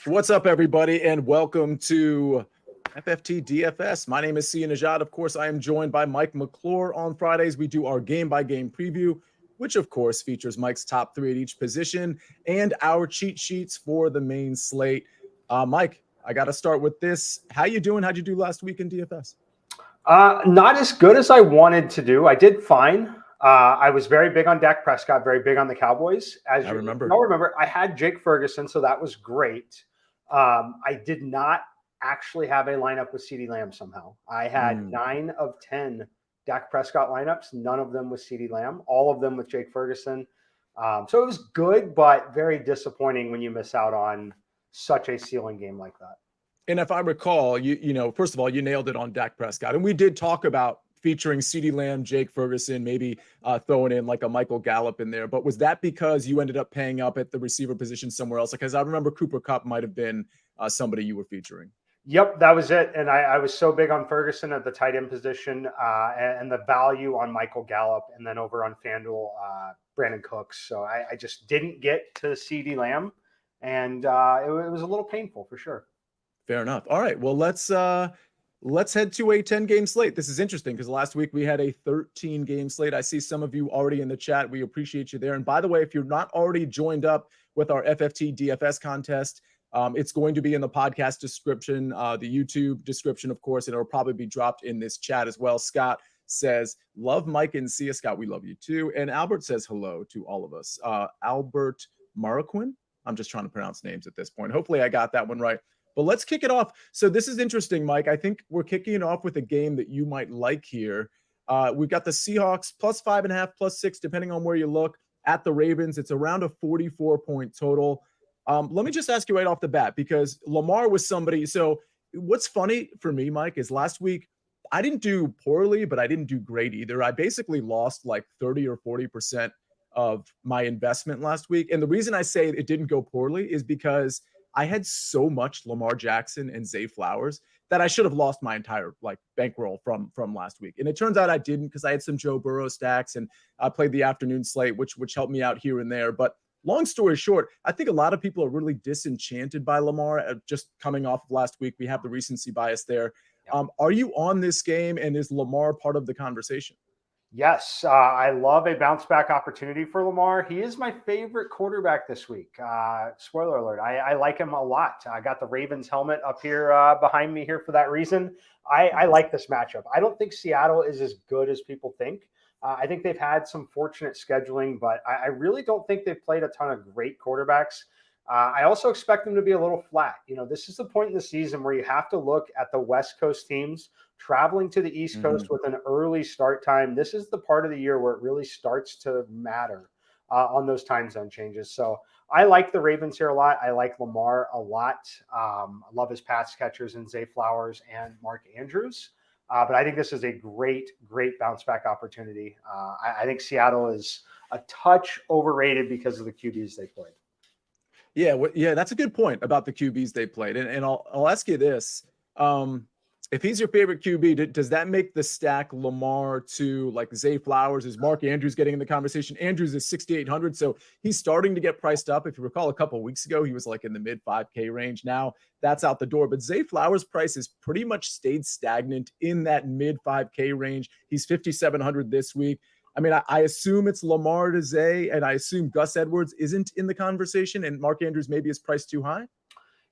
What's up, everybody, and welcome to FFT DFS. My name is Nejad. Of course, I am joined by Mike McClure. On Fridays, we do our game-by-game preview, which, of course, features Mike's top three at each position and our cheat sheets for the main slate. Mike, I got to start with this. How you doing? How'd you do last week in DFS? Not as good as I wanted to do. I did fine. I was very big on Dak Prescott, very big on the Cowboys. As you remember, I had Jake Ferguson, so that was great. I did not actually have a lineup with CeeDee Lamb somehow. I had 9 of 10 Dak Prescott lineups, none of them with CeeDee Lamb, all of them with Jake Ferguson. So it was good, but very disappointing when you miss out on such a ceiling game like that. And if I recall, you know, first of all, you nailed it on Dak Prescott. And we did talk about featuring CeeDee Lamb, Jake Ferguson, maybe throwing in like a Michael Gallup in there. But was that because you ended up paying up at the receiver position somewhere else? Because I remember Cooper Kupp might have been somebody you were featuring. Yep, that was it. And I was so big on Ferguson at the tight end position and the value on Michael Gallup. And then over on FanDuel, Brandon Cooks. So I just didn't get to CeeDee Lamb. And it was a little painful for sure. Fair enough. All right. Well, let's head to a 10-game slate. This is interesting because last week we had a 13-game slate. I see some of you already in the chat. We appreciate you there. And by the way, if you're not already joined up with our FFT DFS contest, it's going to be in the podcast description, the YouTube description, of course, and it'll probably be dropped in this chat as well. Scott says, love Mike and Sia. Scott, we love you too. And Albert says hello to all of us. Albert Maraquin. I'm just trying to pronounce names at this point. Hopefully I got that one right. But let's kick it off. So this is interesting, Mike. I think we're kicking it off with a game that you might like here. We've got the Seahawks plus 5.5, plus 6, depending on where you look, at the Ravens. It's around a 44-point total. Let me just ask you right off the bat, because Lamar was somebody. So what's funny for me, Mike, is last week I didn't do poorly, but I didn't do great either. I basically lost like 30 or 40% of my investment last week. And the reason I say it didn't go poorly is because I had so much Lamar Jackson and Zay Flowers that I should have lost my entire like bankroll from last week. And it turns out I didn't, because I had some Joe Burrow stacks and I played the afternoon slate, which helped me out here and there. But long story short, I think a lot of people are really disenchanted by Lamar just coming off of last week. We have the recency bias there. Are you on this game, and is Lamar part of the conversation? Yes, I love a bounce back opportunity for Lamar. He is my favorite quarterback this week. Spoiler alert, I like him a lot. I got the Ravens helmet up here behind me here for that reason. I like this matchup. I don't think Seattle is as good as people think. I think they've had some fortunate scheduling, but I really don't think they've played a ton of great quarterbacks. I also expect them to be a little flat. You know, this is the point in the season where you have to look at the West Coast teams traveling to the East Coast with an early start time. This is the part of the year where it really starts to matter on those time zone changes. So I like the Ravens here a lot. I like Lamar a lot. I love his pass catchers in Zay Flowers and Mark Andrews. But I think this is a great bounce back opportunity. I think Seattle is a touch overrated because of the QBs they played. Yeah, that's a good point about the QBs they played. And I'll ask you this. If he's your favorite QB, does that make the stack Lamar to like Zay Flowers? Is Mark Andrews getting in the conversation? Andrews is 6,800, so he's starting to get priced up. If you recall, a couple of weeks ago, he was like in the mid 5K range. Now that's out the door. But Zay Flowers' price has pretty much stayed stagnant in that mid 5K range. He's 5,700 this week. I mean, I assume it's Lamar to Zay, and I assume Gus Edwards isn't in the conversation, and Mark Andrews maybe is priced too high.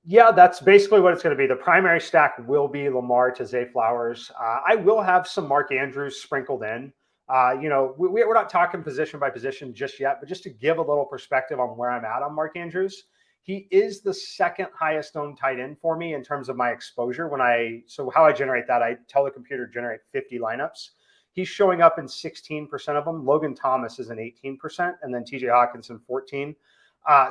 Yeah, that's basically what it's going to be. The primary stack will be Lamar to Zay Flowers. I will have some Mark Andrews sprinkled in. You know, we're not talking position by position just yet, but just to give a little perspective on where I'm at on Mark Andrews, he is the second highest owned tight end for me in terms of my exposure. So how I generate that, I tell the computer to generate 50 lineups. He's showing up in 16% of them. Logan Thomas is in 18%, and then TJ Hawkinson 14%.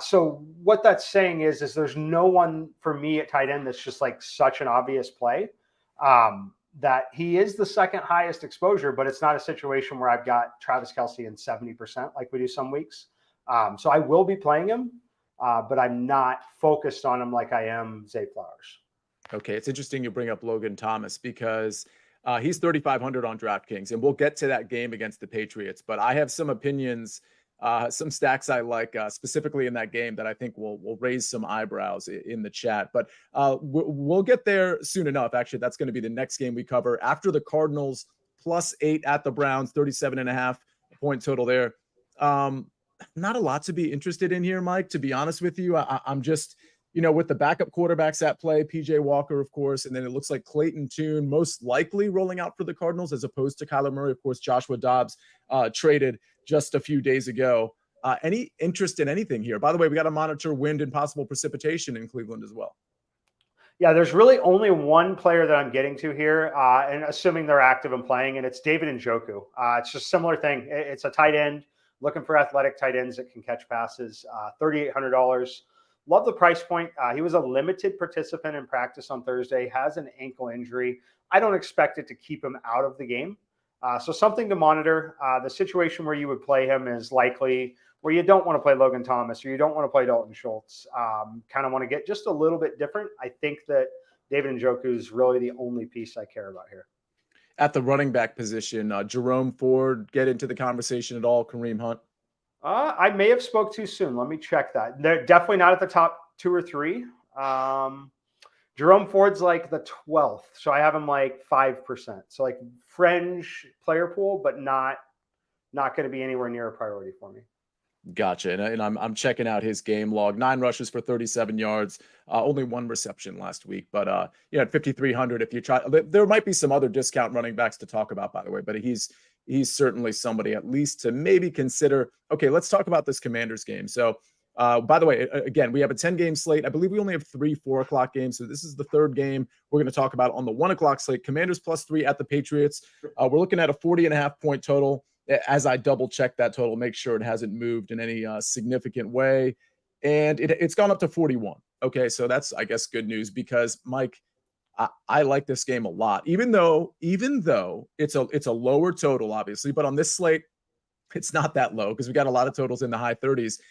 So what that's saying is there's no one for me at tight end that's just like such an obvious play. That he is the second highest exposure, but it's not a situation where I've got Travis Kelce in 70% like we do some weeks. So I will be playing him, but I'm not focused on him like I am Zay Flowers. Okay, it's interesting you bring up Logan Thomas because he's 3,500 on DraftKings, and we'll get to that game against the Patriots. But I have some opinions some stacks I like, specifically in that game that I think will raise some eyebrows in the chat. But we'll get there soon enough. Actually, that's going to be the next game we cover after the Cardinals +8 at the Browns, 37.5-point total there. Not a lot to be interested in here, Mike, to be honest with you. I'm just, with the backup quarterbacks at play, PJ Walker, of course, and then it looks like Clayton Tune most likely rolling out for the Cardinals as opposed to Kyler Murray. Of course, Joshua Dobbs traded just a few days ago. Any interest in anything here? By the way, we got to monitor wind and possible precipitation in Cleveland as well. Yeah, there's really only one player that I'm getting to here, and assuming they're active and playing, and it's David Njoku. It's just a similar thing. It's a tight end, looking for athletic tight ends that can catch passes, $3,800. Love the price point. He was a limited participant in practice on Thursday, has an ankle injury. I don't expect it to keep him out of the game. So something to monitor. The situation where you would play him is likely where you don't want to play Logan Thomas or you don't want to play Dalton Schultz. Kind of want to get just a little bit different. I think that David Njoku is really the only piece I care about here. At the running back position, Jerome Ford get into the conversation at all? Kareem Hunt? I may have spoke too soon. Let me check that. They're definitely not at the top 2 or 3. Jerome Ford's like the 12th. So I have him like 5%. So like fringe player pool, but not going to be anywhere near a priority for me. Gotcha. And I'm checking out his game log. 9 rushes for 37 yards, only 1 reception last week. But at 5,300, if you try, there might be some other discount running backs to talk about, by the way. But he's certainly somebody at least to maybe consider. Okay, let's talk about this Commanders game. So, by the way, again, we have a 10-game slate. I believe we only have 3 4:00 games. So this is the 3rd game we're going to talk about on the 1:00 slate. Commanders +3 at the Patriots. We're looking at a 40.5-point total. As I double check that total, make sure it hasn't moved in any significant way. And it's gone up to 41. Okay, so that's, I guess, good news because, Mike, I like this game a lot, even though it's a lower total, obviously, but on this slate, it's not that low because we got a lot of totals in the high 30s.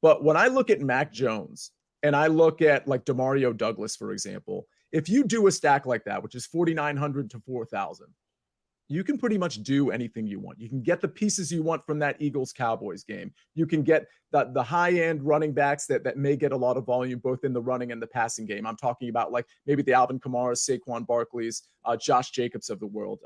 But when I look at Mac Jones and I look at like Demario Douglas, for example, if you do a stack like that, which is 4,900 to 4,000, you can pretty much do anything you want. You can get the pieces you want from that Eagles-Cowboys game. You can get the high-end running backs that may get a lot of volume both in the running and the passing game. I'm talking about like maybe the Alvin Kamara's, Saquon Barkley's, Josh Jacobs of the world.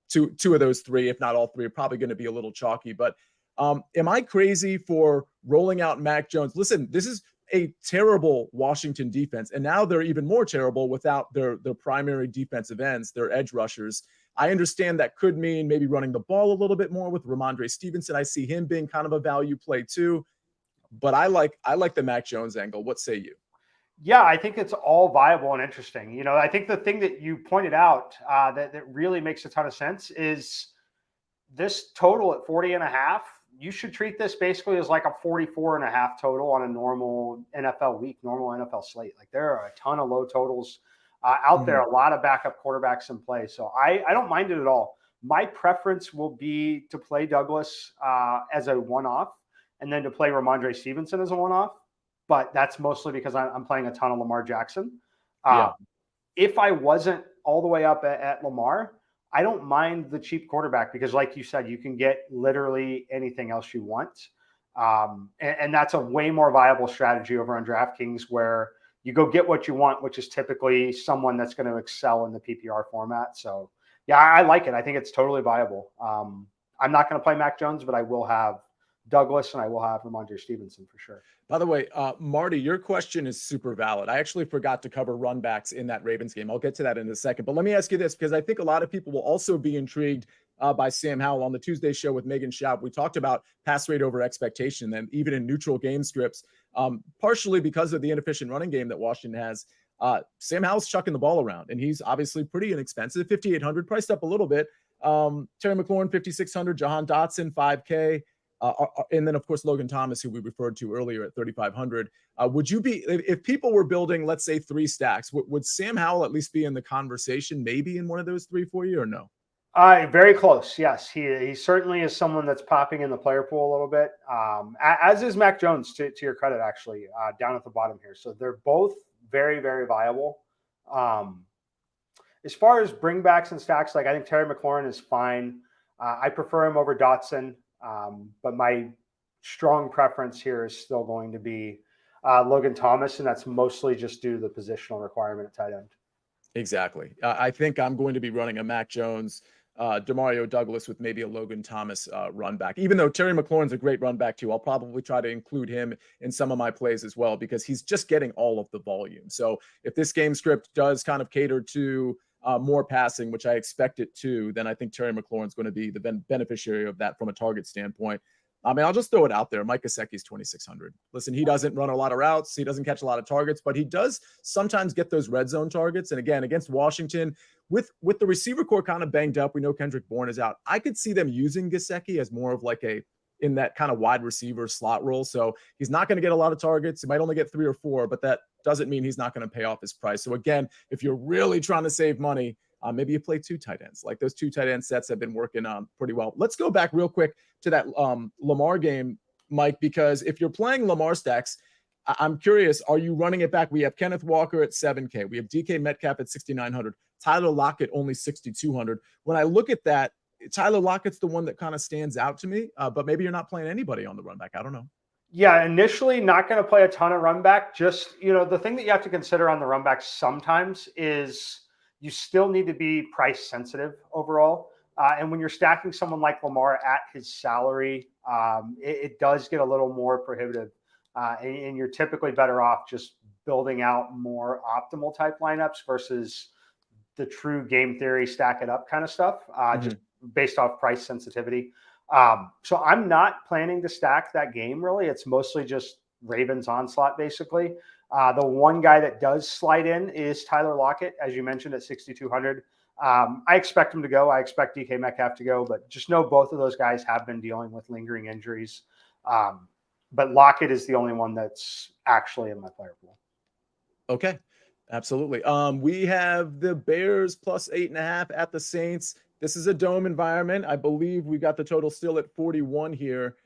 Two of those 3, if not all 3, are probably going to be a little chalky. But am I crazy for rolling out Mac Jones? Listen, this is a terrible Washington defense, and now they're even more terrible without their primary defensive ends, their edge rushers. I understand that could mean maybe running the ball a little bit more with Ramondre Stevenson. I see him being kind of a value play too, but I like the Mac Jones angle. What say you? Yeah, I think it's all viable and interesting. I think the thing that you pointed out that really makes a ton of sense is this total at 40.5. You should treat this basically as like a 44.5 total on a normal NFL week, normal NFL slate. Like there are a ton of low totals out there, a lot of backup quarterbacks in play. So I don't mind it at all. My preference will be to play Douglas as a one-off and then to play Ramondre Stevenson as a one-off. But that's mostly because I'm playing a ton of Lamar Jackson. If I wasn't all the way up at Lamar, I don't mind the cheap quarterback because like you said, you can get literally anything else you want. And that's a way more viable strategy over on DraftKings where you go get what you want, which is typically someone that's going to excel in the PPR format. So, yeah, I like it. I think it's totally viable. I'm not going to play Mac Jones, but I will have Douglas and I will have Ramondre Stevenson for sure. By the way, Marty, your question is super valid. I actually forgot to cover run backs in that Ravens game. I'll get to that in a second. But let me ask you this, because I think a lot of people will also be intrigued by Sam Howell. On the Tuesday show with Megan Schaub, we talked about pass rate over expectation, and even in neutral game scripts, partially because of the inefficient running game that Washington has. Sam Howell's chucking the ball around, and he's obviously pretty inexpensive, 5,800, priced up a little bit. Terry McLaurin, 5,600, Jahan Dotson, 5K. And then, of course, Logan Thomas, who we referred to earlier at 3,500. Would you be, if people were building, let's say, 3 stacks, would Sam Howell at least be in the conversation, maybe in one of those 3 for you, or no? Very close. Yes, he certainly is someone that's popping in the player pool a little bit, as is Mac Jones, to your credit, actually, down at the bottom here. So they're both very, very viable. As far as bringbacks and stacks, like I think Terry McLaurin is fine. I prefer him over Dotson. But my strong preference here is still going to be Logan Thomas, and that's mostly just due to the positional requirement at tight end. Exactly. I think I'm going to be running a Mac Jones, Demario Douglas with maybe a Logan Thomas run back. Even though Terry McLaurin's a great run back too, I'll probably try to include him in some of my plays as well because he's just getting all of the volume. So if this game script does kind of cater to more passing, which I expect it to, then I think Terry McLaurin's going to be the beneficiary of that from a target standpoint. I mean, I'll just throw it out there. Mike Gesicki's 2,600. Listen, he doesn't run a lot of routes. He doesn't catch a lot of targets, but he does sometimes get those red zone targets. And again, against Washington, with the receiver core kind of banged up, we know Kendrick Bourne is out. I could see them using Gesicki as more of like in that kind of wide receiver slot role. So he's not going to get a lot of targets. He might only get 3 or 4, but that doesn't mean he's not going to pay off his price. So again, if you're really trying to save money, maybe you play 2 tight ends. Like those 2 tight end sets have been working pretty well. Let's go back real quick to that Lamar game, Mike, because if you're playing Lamar stacks, I'm curious, are you running it back? We have Kenneth Walker at 7K. We have DK Metcalf at 6,900. Tyler Lockett only 6,200. When I look at that, Tyler Lockett's the one that kind of stands out to me, but maybe you're not playing anybody on the run back. I don't know. Yeah, initially not going to play a ton of run back. Just, the thing that you have to consider on the run back sometimes is you still need to be price sensitive overall. And when you're stacking someone like Lamar at his salary, it does get a little more prohibitive. And you're typically better off just building out more optimal type lineups versus the true game theory, stack it up kind of stuff, just based off price sensitivity. So I'm not planning to stack that game really. It's mostly just Ravens onslaught basically. The one guy that does slide in is Tyler Lockett, as you mentioned, at 6,200. I expect him to go. I expect DK Metcalf to go, but just know both of those guys have been dealing with lingering injuries. But Lockett is the only one that's actually in my player pool. Okay, absolutely. We have the Bears plus 8.5 at the Saints. This is a dome environment. I believe we got the total still at 41 here.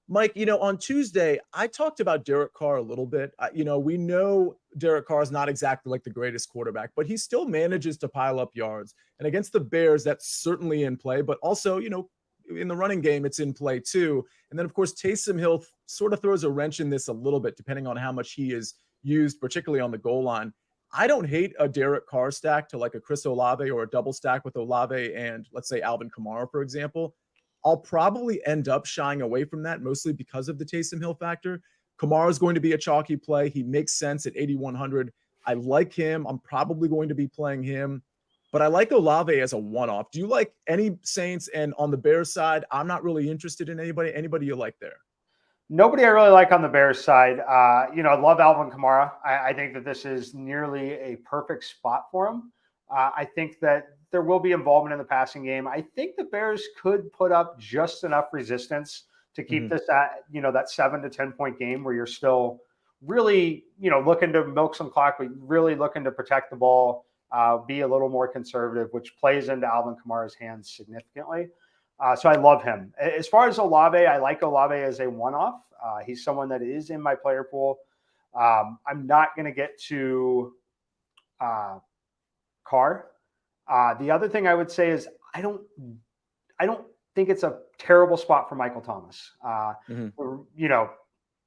Mike, on Tuesday, I talked about Derek Carr a little bit. We know Derek Carr is not exactly like the greatest quarterback, but he still manages to pile up yards. And against the Bears, that's certainly in play. But also, in the running game, it's in play too. And then, of course, Taysom Hill sort of throws a wrench in this a little bit, depending on how much he is used, particularly on the goal line. I don't hate a Derek Carr stack to like a Chris Olave or a double stack with Olave and, let's say, Alvin Kamara, for example. I'll probably end up shying away from that, mostly because of the Taysom Hill factor. Kamara is going to be a chalky play. He makes sense at 8,100. I like him. I'm probably going to be playing him. But I like Olave as a one-off. Do you like any Saints? And on the Bears side, I'm not really interested in anybody. Anybody you like there? Nobody I really like on the Bears side. I love Alvin Kamara. I think that this is nearly a perfect spot for him. I think that there will be involvement in the passing game. I think the Bears could put up just enough resistance to keep this at, that 7 to 10 point game where you're still really, looking to milk some clock, but really looking to protect the ball, be a little more conservative, which plays into Alvin Kamara's hands significantly. So I love him. As far as Olave, I like Olave as a one-off. He's someone that is in my player pool. I'm not going to get to Carr. The other thing I would say is I don't think it's a terrible spot for Michael Thomas.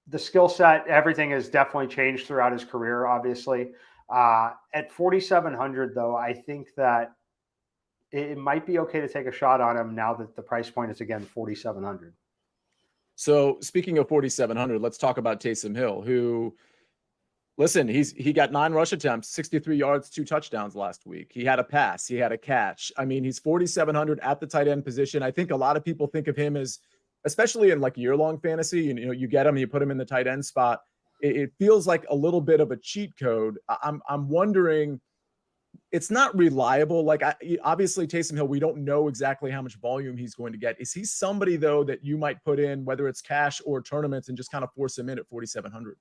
The skill set, everything has definitely changed throughout his career, obviously. At 4,700, though, I think that it might be okay to take a shot on him now that the price point is, again, 4,700. So speaking of 4,700, let's talk about Taysom Hill, who, listen, he got 9 rush attempts, 63 yards, 2 touchdowns last week. He had a pass. He had a catch. I mean, he's 4,700 at the tight end position. I think a lot of people think of him as, especially in like year-long fantasy, you get him, you put him in the tight end spot. It feels like a little bit of a cheat code. I'm wondering, it's not reliable. Like obviously Taysom Hill, we don't know exactly how much volume he's going to get. Is he somebody though that you might put in, whether it's cash or tournaments, and just kind of force him in at 4,700?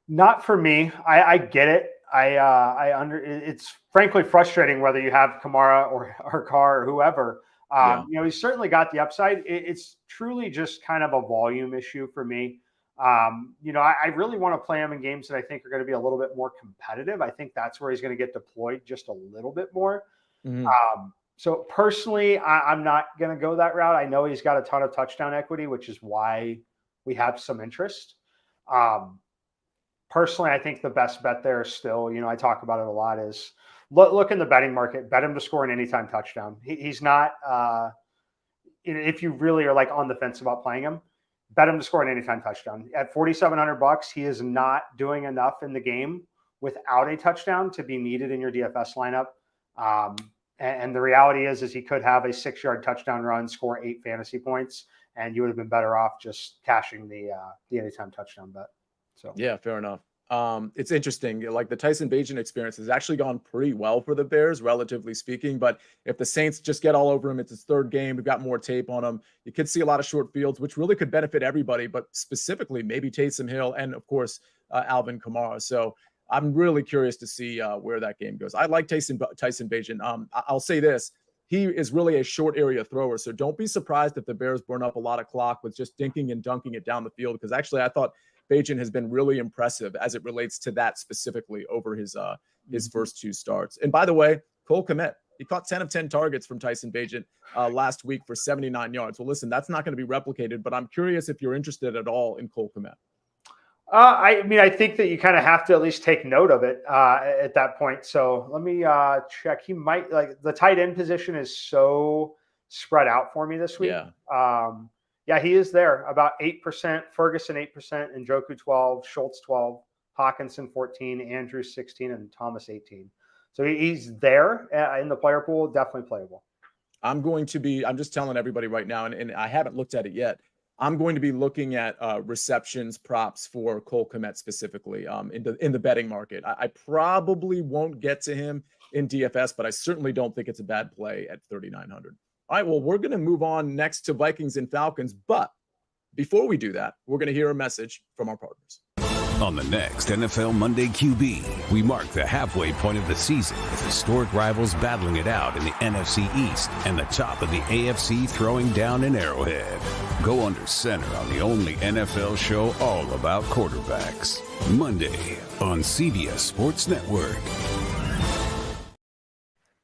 Not for me. I get it. It's frankly frustrating whether you have Kamara or Carr or whoever. He's certainly got the upside. It's truly just kind of a volume issue for me. I really want to play him in games that I think are going to be a little bit more competitive. I think that's where he's going to get deployed just a little bit more. So personally, I'm not going to go that route. I know he's got a ton of touchdown equity, which is why we have some interest. Personally, I think the best bet there is still, I talk about it a lot, is look in the betting market, bet him to score an anytime touchdown. He's not, if you really are like on the fence about playing him, bet him to score an anytime touchdown. At $4,700, he is not doing enough in the game without a touchdown to be needed in your DFS lineup. And the reality is he could have a 6-yard touchdown run, score 8 fantasy points, and you would have been better off just cashing the anytime touchdown bet. So yeah, fair enough. It's interesting. Like the Tyson Bagent experience has actually gone pretty well for the Bears, relatively speaking. But if the Saints just get all over him, it's his 3rd game. We've got more tape on him. You could see a lot of short fields, which really could benefit everybody, but specifically maybe Taysom Hill and, of course, Alvin Kamara. So I'm really curious to see where that game goes. I like Tyson Bagent. I'll say this. He is really a short area thrower. So don't be surprised if the Bears burn up a lot of clock with just dinking and dunking it down the field. Because actually, I thought Bagent has been really impressive as it relates to that specifically over his first 2 starts. And by the way, Cole Kmet, he caught 10 of 10 targets from Tyson Bagent last week for 79 yards. Well, listen, that's not going to be replicated, but I'm curious if you're interested at all in Cole Kmet. I think that you kind of have to at least take note of it at that point. So let me check. He might, like, the tight end position is so spread out for me this week. Yeah, he is there. About 8%, Ferguson 8%, Njoku 12, Schultz 12, Hawkinson 14, Andrews 16, and Thomas 18. So he's there in the player pool, definitely playable. I'm just telling everybody right now, and I haven't looked at it yet. I'm going to be looking at receptions props for Cole Kmet specifically in the betting market. I probably won't get to him in DFS, but I certainly don't think it's a bad play at 3,900. All right, well, we're going to move on next to Vikings and Falcons. But before we do that, we're going to hear a message from our partners. On the next NFL Monday QB, we mark the halfway point of the season with historic rivals battling it out in the NFC East and the top of the AFC throwing down in Arrowhead. Go under center on the only NFL show all about quarterbacks. Monday on CBS Sports Network.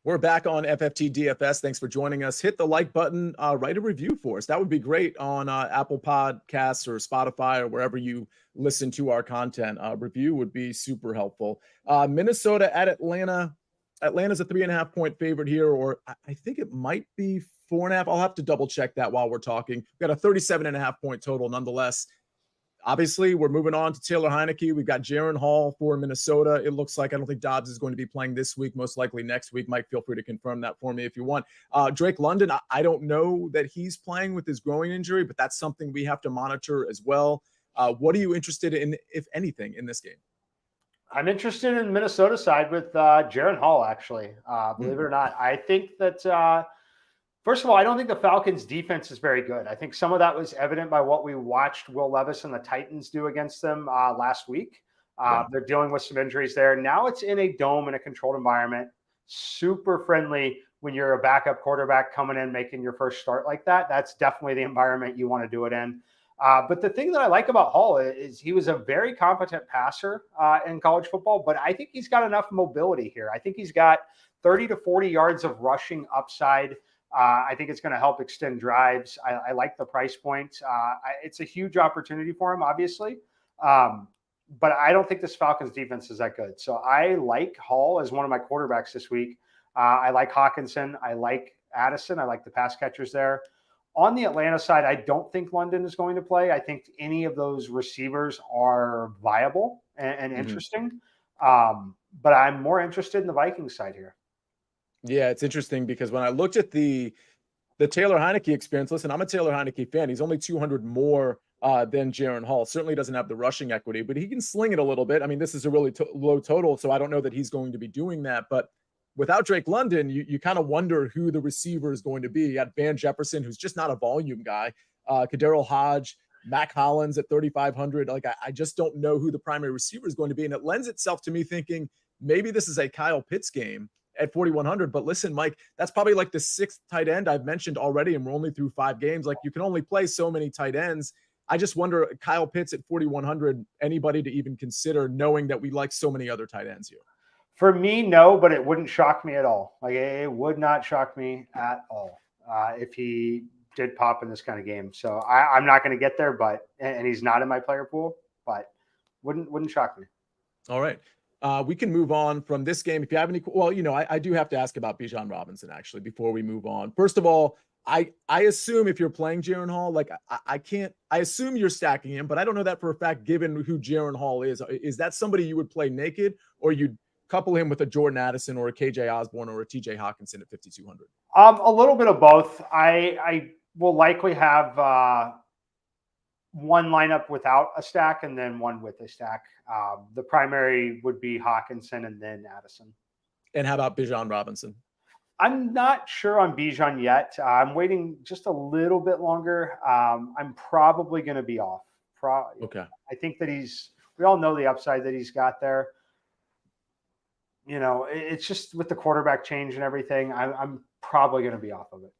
We're back on FFT DFS. Thanks for joining us. Hit the like button, write a review for us. That would be great on Apple Podcasts or Spotify or wherever you listen to our content. Review would be super helpful. Minnesota at Atlanta. Atlanta's a 3.5-point favorite here, or I think it might be 4.5. I'll have to double check that while we're talking. We've got a 37.5-point total nonetheless. Obviously, we're moving on to Taylor Heineke. We've got Jaron Hall for Minnesota. It looks like I don't think Dobbs is going to be playing this week, most likely next week. Mike, feel free to confirm that for me if you want. Drake London, I don't know that he's playing with his groin injury, but that's something we have to monitor as well. What are you interested in, if anything, in this game? I'm interested in Minnesota side with Jaron Hall, actually. Believe it or not. I think that first of all, I don't think the Falcons' defense is very good. I think some of that was evident by what we watched Will Levis and the Titans do against them last week. They're dealing with some injuries there. Now it's in a dome in a controlled environment. Super friendly when you're a backup quarterback coming in, making your first start like that. That's definitely the environment you want to do it in. But the thing that I like about Hall is he was a very competent passer in college football, but I think he's got enough mobility here. I think he's got 30 to 40 yards of rushing upside. I think it's going to help extend drives. I like the price point. It's a huge opportunity for him, obviously. But I don't think this Falcons defense is that good. So I like Hall as one of my quarterbacks this week. I like Hawkinson. I like Addison. I like the pass catchers there. On the Atlanta side, I don't think London is going to play. I think any of those receivers are viable and interesting. But I'm more interested in the Vikings side here. Yeah, it's interesting because when I looked at the Taylor Heineke experience, listen, I'm a Taylor Heineke fan. He's only 200 more than Jaron Hall. Certainly doesn't have the rushing equity, but he can sling it a little bit. I mean, this is a really low total, so I don't know that he's going to be doing that. But without Drake London, you kind of wonder who the receiver is going to be. You got Van Jefferson, who's just not a volume guy. Kaderil Hodge, Mac Hollins at 3,500. Like, I just don't know who the primary receiver is going to be. And it lends itself to me thinking maybe this is a Kyle Pitts game at 4,100. But listen, Mike, that's probably like the 6th tight end I've mentioned already, and we're only through 5 games. Like, you can only play so many tight ends. I just wonder, Kyle Pitts at 4,100, anybody to even consider, knowing that we like so many other tight ends here? For me, no, but it wouldn't shock me at all. Like, it would not shock me at all if he did pop in this kind of game. So I'm not going to get there, and he's not in my player pool, but wouldn't shock me. All right. We can move on from this game. If you have any, well, I do have to ask about Bijan Robinson actually before we move on. First of all, I assume if you're playing Jaren Hall, like I assume you're stacking him, but I don't know that for a fact given who Jaren Hall is. Is that somebody you would play naked, or you'd couple him with a Jordan Addison or a KJ Osborne or a TJ Hawkinson at 5,200? A little bit of both. I will likely have one lineup without a stack and then one with a stack. The primary would be Hawkinson and then Addison. And how about Bijan Robinson? I'm not sure on Bijan yet. I'm waiting just a little bit longer. I'm probably going to be off. Okay. I think that we all know the upside that he's got there. It's just with the quarterback change and everything, I'm probably going to be off of it.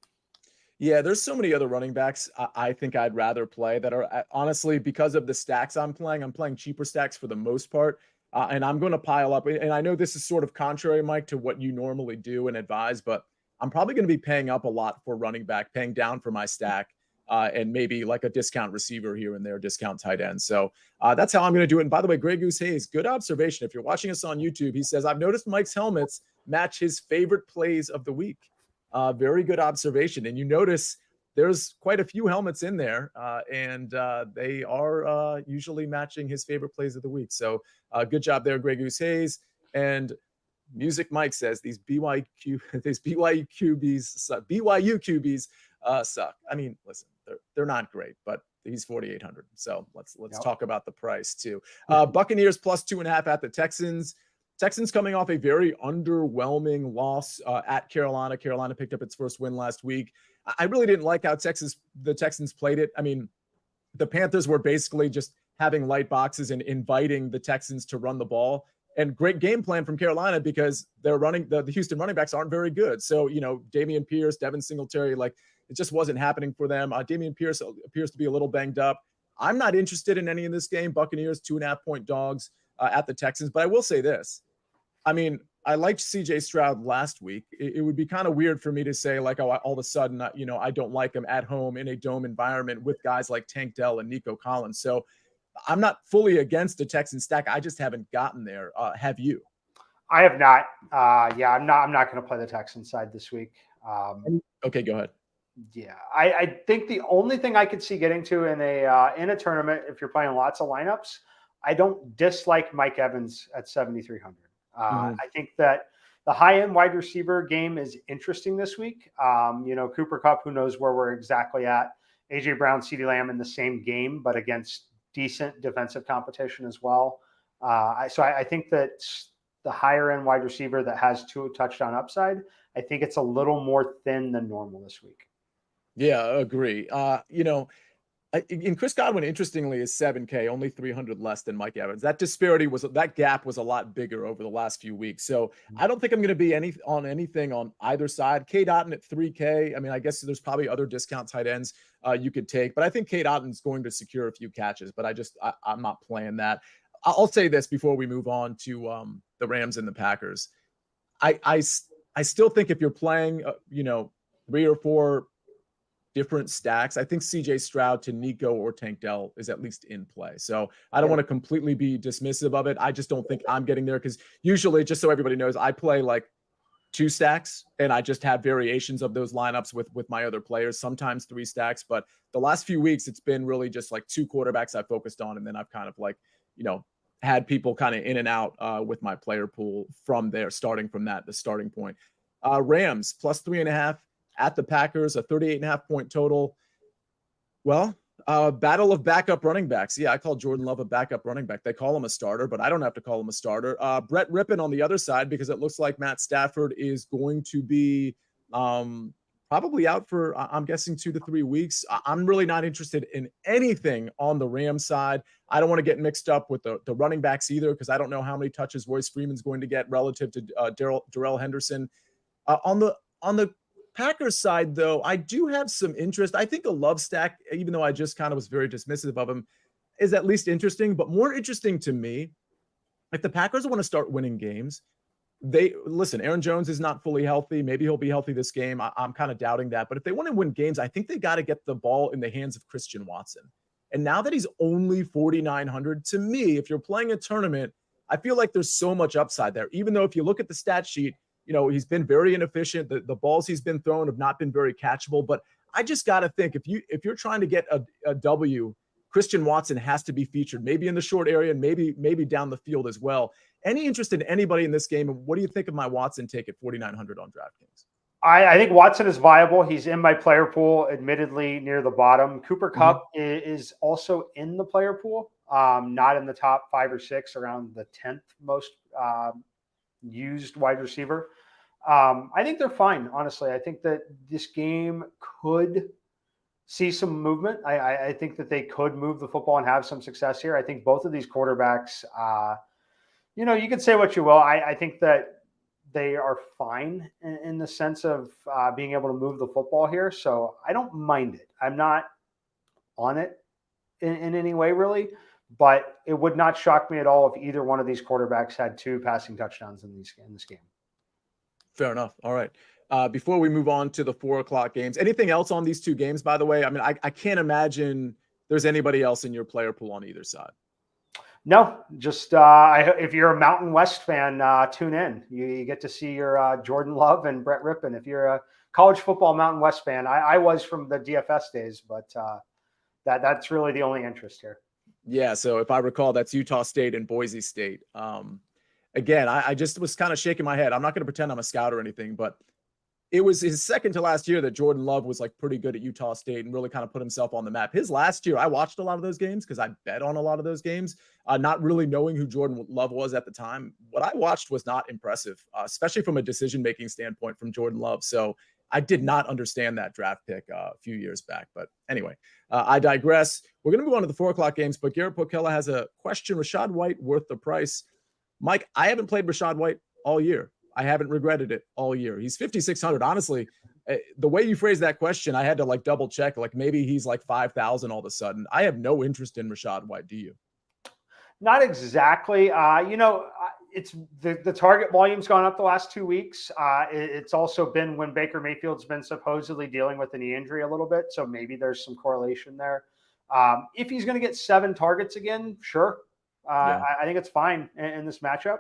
Yeah, there's so many other running backs I think I'd rather play that are honestly, because of the stacks I'm playing cheaper stacks for the most part. And I'm going to pile up. And I know this is sort of contrary, Mike, to what you normally do and advise, but I'm probably going to be paying up a lot for running back, paying down for my stack, and maybe like a discount receiver here and there, discount tight end. So that's how I'm going to do it. And by the way, Grey Goose Hayes, good observation. If you're watching us on YouTube, he says, I've noticed Mike's helmets match his favorite plays of the week. Very good observation. And you notice there's quite a few helmets in there, and they are usually matching his favorite plays of the week. So good job there, Grey Goose Hayes. And Music Mike says these BYU QBs suck. I mean, listen, they're not great, but he's 4,800. So let's talk about the price too. Buccaneers plus 2.5 at the Texans. Texans coming off a very underwhelming loss at Carolina. Carolina picked up its first win last week. I really didn't like how the Texans played it. I mean, the Panthers were basically just having light boxes and inviting the Texans to run the ball. And great game plan from Carolina because the Houston running backs aren't very good. So, Dameon Pierce, Devin Singletary, like it just wasn't happening for them. Dameon Pierce appears to be a little banged up. I'm not interested in any of this game. Buccaneers 2.5-point dogs at the Texans. But I will say this. I mean, I liked CJ Stroud last week. It would be kind of weird for me to say like, oh, all of a sudden, I don't like him at home in a dome environment with guys like Tank Dell and Nico Collins. So I'm not fully against the Texan stack. I just haven't gotten there. Have you? I have not. I'm not going to play the Texan side this week. Okay, go ahead. Yeah, I think the only thing I could see getting to in a tournament, if you're playing lots of lineups, I don't dislike Mike Evans at 7,300. I think that the high-end wide receiver game is interesting this week. Cooper Kupp, who knows where we're exactly at. A.J. Brown, CeeDee Lamb in the same game, but against decent defensive competition as well. So I think that the higher-end wide receiver that has 2 touchdown upside, I think it's a little more thin than normal this week. Yeah, I agree. And Chris Godwin, interestingly, is 7K, only 300 less than Mike Evans. That gap was a lot bigger over the last few weeks. So I don't think I'm going to be anything on either side. Cade Otton at 3K. I mean, I guess there's probably other discount tight ends you could take, but I think Cade Otton's going to secure a few catches, but I'm not playing that. I'll say this before we move on to the Rams and the Packers. I still think if you're playing, 3 or 4 different stacks, I think CJ Stroud to Nico or Tank Dell is at least in play. So I don't want to completely be dismissive of it. I just don't think I'm getting there because usually, just so everybody knows, I play like 2 stacks and I just have variations of those lineups with my other players, sometimes 3 stacks. But the last few weeks, it's been really just like 2 quarterbacks I focused on. And then I've kind of like, had people kind of in and out with my player pool from there, starting from the starting point. Rams plus 3.5 at the Packers, a 38.5-point total. Well, battle of backup running backs. Yeah, I call Jordan Love a backup running back. They call him a starter, but I don't have to call him a starter. Brett Rippon on the other side, because it looks like Matt Stafford is going to be probably out for, I'm guessing, 2 to 3 weeks. I'm really not interested in anything on the Rams side. I don't want to get mixed up with the running backs either, because I don't know how many touches Royce Freeman's going to get relative to Darrell Henderson. On the Packers side, though, I do have some interest. I think a Love stack, even though I just kind of was very dismissive of him, is at least interesting. But more interesting to me, if the Packers want to start winning games, listen, Aaron Jones is not fully healthy. Maybe he'll be healthy this game. I'm kind of doubting that. But if they want to win games, I think they got to get the ball in the hands of Christian Watson. And now that he's only 4,900, to me, if you're playing a tournament, I feel like there's so much upside there. Even though if you look at the stat sheet, he's been very inefficient. The balls he's been thrown have not been very catchable. But I just got to think if you're trying to get a W, Christian Watson has to be featured, maybe in the short area and maybe down the field as well. Any interest in anybody in this game? And what do you think of my Watson take at 4,900 on DraftKings? I think Watson is viable. He's in my player pool, admittedly near the bottom. Cooper Kupp is also in the player pool, not in the top 5 or 6, around the 10th most used wide receiver. I think they're fine, honestly. I think that this game could see some movement. I think that they could move the football and have some success here. I think both of these quarterbacks, you could say what you will. I think that they are fine in the sense of being able to move the football here. So I don't mind it. I'm not on it in any way, really. But it would not shock me at all if either one of these quarterbacks had 2 passing touchdowns in this game. Fair enough. All right. Before we move on to the 4:00 games, anything else on these 2 games, by the way? I mean, I can't imagine there's anybody else in your player pool on either side. No, just if you're a Mountain West fan, tune in. You get to see your Jordan Love and Brett Rippon. If you're a college football Mountain West fan, I was from the DFS days, but that's really the only interest here. Yeah, so if I recall, that's Utah State and Boise State. Again, I just was kind of shaking my head. I'm not going to pretend I'm a scout or anything, but it was his second to last year that Jordan Love was like pretty good at Utah State and really kind of put himself on the map. His last year, I watched a lot of those games because I bet on a lot of those games, not really knowing who Jordan Love was at the time. What I watched was not impressive, especially from a decision-making standpoint from Jordan Love. So I did not understand that draft pick a few years back. But anyway, I digress. We're going to move on to the 4:00 games, but Garrett Pokella has a question. Rachaad White worth the price? Mike, I haven't played Rachaad White all year. I haven't regretted it all year. He's 5,600. Honestly, the way you phrased that question, I had to double check. Maybe he's 5,000 all of a sudden. I have no interest in Rachaad White. Do you? Not exactly. It's the target volume's gone up the last 2 weeks. It's also been when Baker Mayfield's been supposedly dealing with a knee injury a little bit. So maybe there's some correlation there. If he's going to get 7 targets again, sure. I think it's fine in this matchup.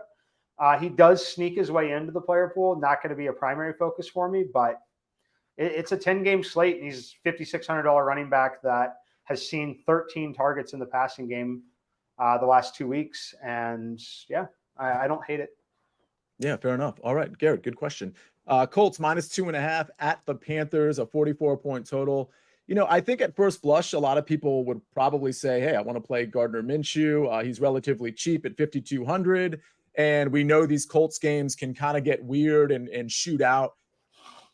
He does sneak his way into the player pool. Not going to be a primary focus for me, but it's a 10-game slate. And he's $5,600 running back that has seen 13 targets in the passing game the last 2 weeks. And yeah, I don't hate it. Yeah, fair enough. All right, Garrett, good question. Colts -2.5 at the Panthers, a 44-point total. I think at first blush, a lot of people would probably say, hey, I want to play Gardner Minshew. He's relatively cheap at 5,200. And we know these Colts games can kind of get weird and shoot out.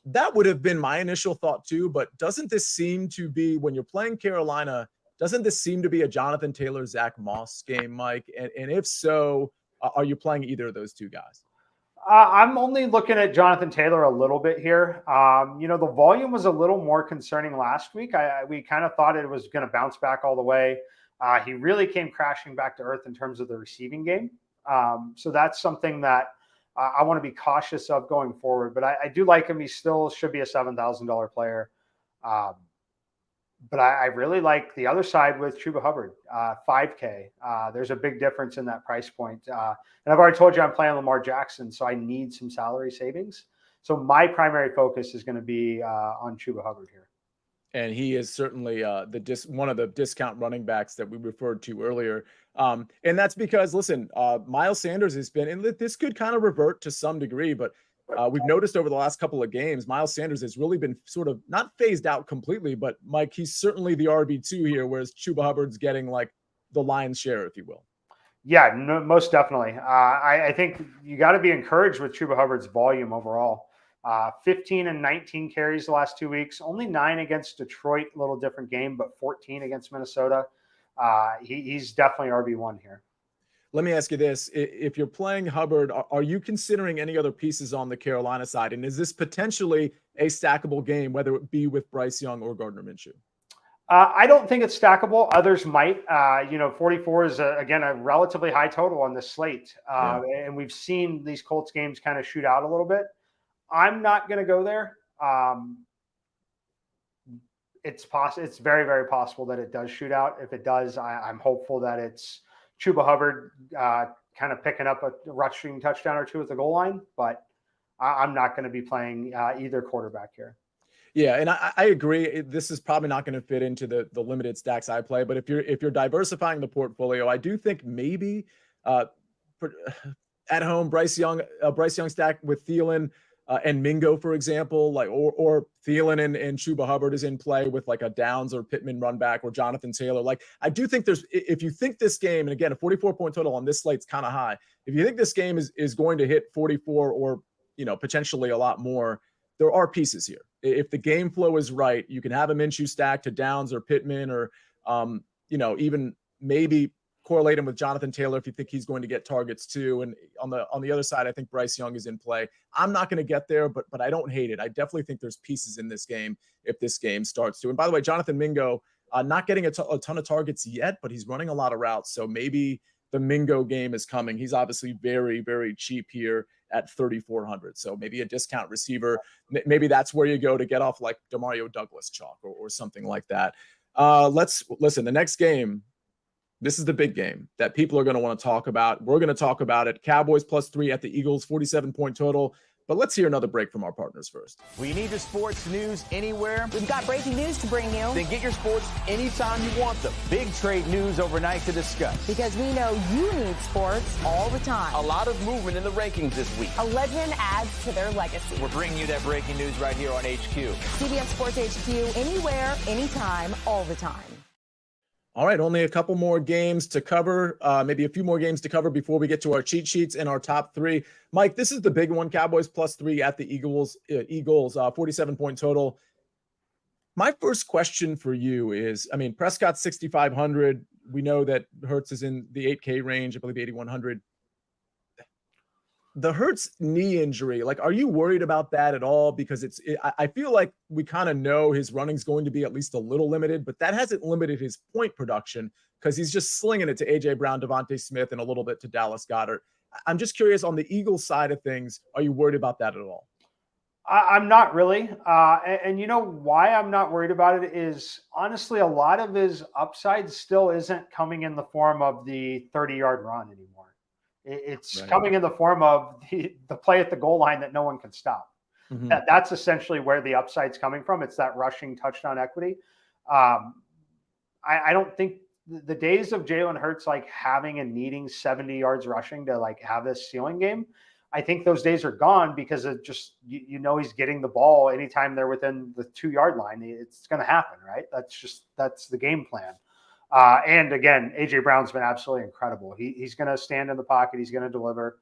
That would have been my initial thought too. But doesn't this seem to be, when you're playing Carolina, doesn't this seem to be a Jonathan Taylor, Zach Moss game, Mike? And if so, are you playing either of those 2 guys? I'm only looking at Jonathan Taylor a little bit here. The volume was a little more concerning last week. We kind of thought it was going to bounce back all the way. He really came crashing back to earth in terms of the receiving game. So that's something that I want to be cautious of going forward. But I do like him. He still should be a $7,000 player. But I really like the other side with Chuba Hubbard, $5K. There's a big difference in that price point. And I've already told you I'm playing Lamar Jackson, so I need some salary savings. So my primary focus is going to be on Chuba Hubbard here. And he is certainly one of the discount running backs that we referred to earlier. And that's because, listen, Miles Sanders has been, and this could kind of revert to some degree, but we've noticed over the last couple of games, Miles Sanders has really been sort of not phased out completely, but Mike, he's certainly the RB2 here, whereas Chuba Hubbard's getting the lion's share, if you will. Yeah, no, most definitely. I think you got to be encouraged with Chuba Hubbard's volume overall. 15 and 19 carries the last 2 weeks, only 9 against Detroit, a little different game, but 14 against Minnesota. He's definitely RB1 here. Let me ask you this. If you're playing Hubbard, are you considering any other pieces on the Carolina side? And is this potentially a stackable game, whether it be with Bryce Young or Gardner Minshew? I don't think it's stackable. Others might. 44 is, again, a relatively high total on this slate. And we've seen these Colts games kind of shoot out a little bit. I'm not going to go there. It's very, very possible that it does shoot out. If it does, I'm hopeful that it's Chuba Hubbard kind of picking up a rushing touchdown or two at the goal line. But I'm not going to be playing either quarterback here. Yeah, and I agree. This is probably not going to fit into the limited stacks I play. But if you're diversifying the portfolio, I do think maybe at home Bryce Young stack with Thielen and Mingo, for example, like or Thielen and Chuba Hubbard is in play with like a Downs or Pittman run back or Jonathan Taylor. Like I do think if you think this game, and again, a 44-point total on this slate's kind of high. If you think this game is going to hit 44 or potentially a lot more, there are pieces here. If the game flow is right, you can have a Minshew stack to Downs or Pittman or, even maybe correlate him with Jonathan Taylor if you think he's going to get targets too. And on the other side, I think Bryce Young is in play. I'm not going to get there, but I don't hate it. I definitely think there's pieces in this game if this game starts to. And by the way, Jonathan Mingo, not getting a ton of targets yet, but he's running a lot of routes. So maybe the Mingo game is coming. He's obviously very, very cheap here at 3,400. So maybe a discount receiver. Maybe that's where you go to get off like Demario Douglas chalk or something like that. Let's listen. The next game, this is the big game that people are going to want to talk about. We're going to talk about it. Cowboys +3 at the Eagles, 47-point total. But let's hear another break from our partners first. We need the sports news anywhere. We've got breaking news to bring you. Then get your sports anytime you want them. Big trade news overnight to discuss. Because we know you need sports all the time. A lot of movement in the rankings this week. A legend adds to their legacy. We're bringing you that breaking news right here on HQ. CBS Sports HQ, anywhere, anytime, all the time. All right, only a couple more games to cover, maybe a few more games to cover before we get to our cheat sheets and our top three. Mike, this is the big one, Cowboys +3 at the Eagles, 47-point total. My first question for you is, Prescott's 6,500. We know that Hurts is in the 8K range, I believe 8,100. The Hurts knee injury, like, are you worried about that at all? Because I feel like we kind of know his running's going to be at least a little limited, but that hasn't limited his point production because he's just slinging it to A.J. Brown, Devontae Smith, and a little bit to Dallas Goedert. I'm just curious on the Eagles side of things, are you worried about that at all? I'm not really. And you know why I'm not worried about it is, honestly, a lot of his upside still isn't coming in the form of the 30-yard run anymore. It's right. Coming in the form of the play at the goal line that no one can stop. Mm-hmm. That's essentially where the upside's coming from. It's that rushing touchdown equity. I don't think the days of Jalen Hurts like having and needing 70 yards rushing to like have this ceiling game, I think those days are gone because of just he's getting the ball anytime they're within the 2-yard line. It's going to happen, right? That's the game plan. And again, A.J. Brown's been absolutely incredible. He's going to stand in the pocket. He's going to deliver.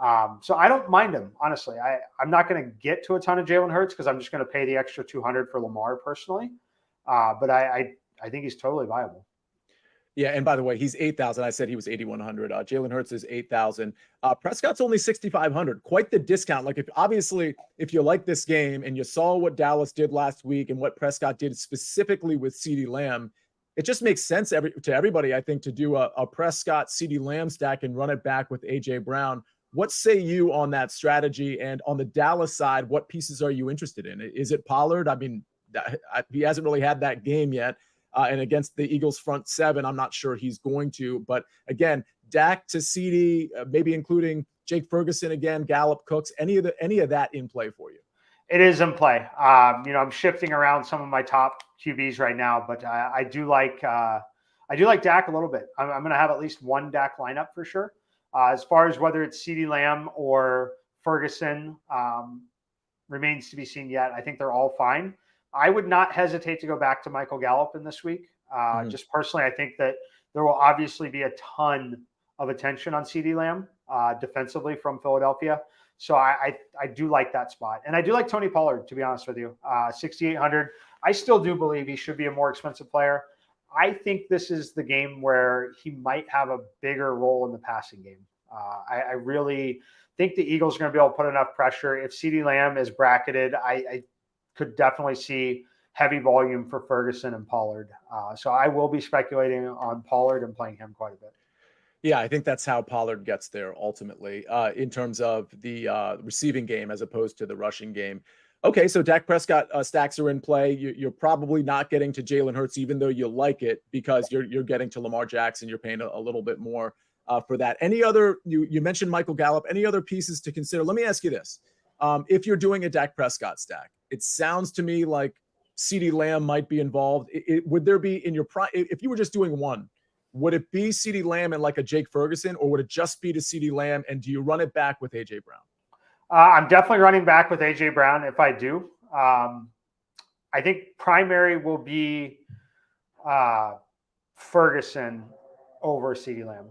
So I don't mind him, honestly. I'm not going to get to a ton of Jalen Hurts because I'm just going to pay the extra $200 for Lamar personally. But I think he's totally viable. Yeah, and by the way, he's 8,000. I said he was 8,100. Jalen Hurts is 8,000. Prescott's only 6,500. Quite the discount. Like if you like this game and you saw what Dallas did last week and what Prescott did specifically with CeeDee Lamb, it just makes sense to everybody, I think, to do a Prescott CeeDee Lamb stack and run it back with A.J. Brown. What say you on that strategy? And on the Dallas side, what pieces are you interested in? Is it Pollard? He hasn't really had that game yet. And against the Eagles front seven, I'm not sure he's going to. But again, Dak to CeeDee, maybe including Jake Ferguson again, Gallup, Cooks, any of that in play for you? It is in play. I'm shifting around some of my top QBs right now, but I do like Dak a little bit. I'm going to have at least one Dak lineup for sure. As far as whether it's CeeDee Lamb or Ferguson, remains to be seen yet. I think they're all fine. I would not hesitate to go back to Michael Gallup in this week. Just personally, I think that there will obviously be a ton of attention on CeeDee Lamb defensively from Philadelphia. So I do like that spot. And I do like Tony Pollard, to be honest with you. 6,800. I still do believe he should be a more expensive player. I think this is the game where he might have a bigger role in the passing game. I really think the Eagles are going to be able to put enough pressure. If CeeDee Lamb is bracketed, I could definitely see heavy volume for Ferguson and Pollard. So I will be speculating on Pollard and playing him quite a bit. Yeah, I think that's how Pollard gets there ultimately, in terms of the receiving game as opposed to the rushing game. Okay, so Dak Prescott stacks are in play. You're probably not getting to Jalen Hurts, even though you like it, because you're getting to Lamar Jackson. You're paying a little bit more for that. Any other? You mentioned Michael Gallup. Any other pieces to consider? Let me ask you this: if you're doing a Dak Prescott stack, it sounds to me like CeeDee Lamb might be involved. Would there be in your if you were just doing one? Would it be CeeDee Lamb and like a Jake Ferguson, or would it just be to CeeDee Lamb? And do you run it back with A.J. Brown? I'm definitely running back with A.J. Brown if I do. I think primary will be Ferguson over CeeDee Lamb.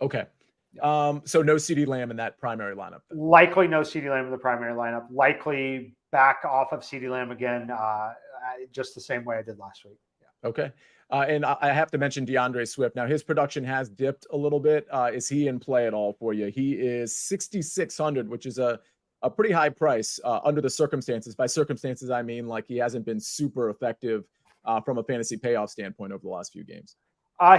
Okay. So no CeeDee Lamb in that primary lineup then. Likely no CeeDee Lamb in the primary lineup. Likely back off of CeeDee Lamb again, just the same way I did last week. Yeah. Okay. And I have to mention DeAndre Swift. Now, his production has dipped a little bit. Is he in play at all for you? He is 6,600, which is a pretty high price under the circumstances. By circumstances, I mean like he hasn't been super effective from a fantasy payoff standpoint over the last few games.